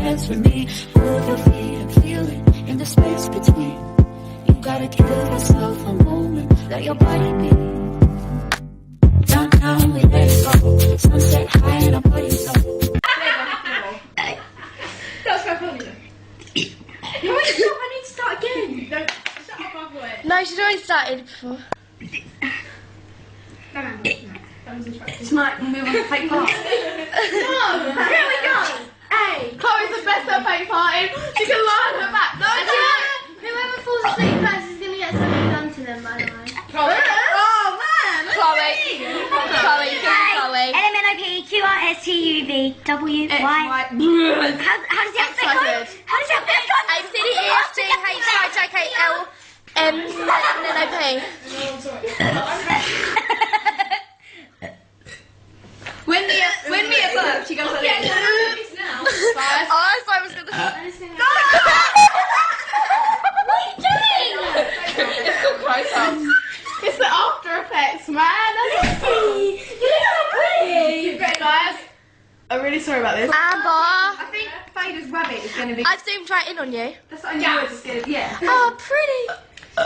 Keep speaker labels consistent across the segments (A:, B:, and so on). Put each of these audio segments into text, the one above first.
A: hands with me. Move your feet and feel it in the space between. You gotta give yourself a moment, let your body be. Downtown we let it go, sunset high and our bodies low.
B: That was quite funny though. No, it's not, I need to start again. Don't, shut up halfway.
C: No, she's already started before.
B: Smart, move on to fake party. No, here we go. Hey,
C: Chloe's the best at fake party. She can lie on her back. No,
D: Whoever falls asleep first is going to get something done to them, by the way.
C: Chloe.
B: oh man.
C: Chloe. Chloe, you can be Chloe.
D: LMNOPQRSTUVWY.
B: How
D: How does the alphabet go?
C: Excited.
D: How does the alphabet go?
C: A, B, C, D, E, F, G, H, I, J, K, L, M, N, O, P.
B: When Mia burps, she goes like this.
C: Oh, I thought I was going to...
D: What are you doing?
C: It's called close up.
B: It's the after effects, man. That's
D: You look so pretty.
B: guys. I'm really sorry about this.
C: Amber.
B: I think Fader's rabbit is going to be.
C: I zoomed right in on you.
B: That's what I knew it was going to be. Yeah.
C: Oh, pretty.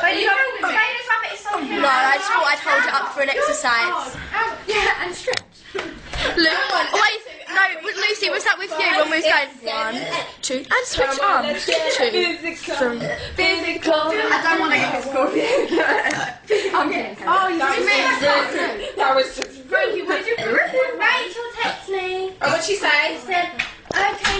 B: Fader's rabbit is so cute.
C: No, I just thought I'd hold it up for an exercise.
B: Yeah, and stretch.
C: Wait, no, Lucy, was that with you when we was going 1, 2, and switch arms? 2, 3.
B: Physical. I don't want to get physical. Okay. Oh, you did
C: That was just...
B: Frankie, what did you do?
D: Rachel texted me.
C: Oh, what'd she say?
D: Said, okay,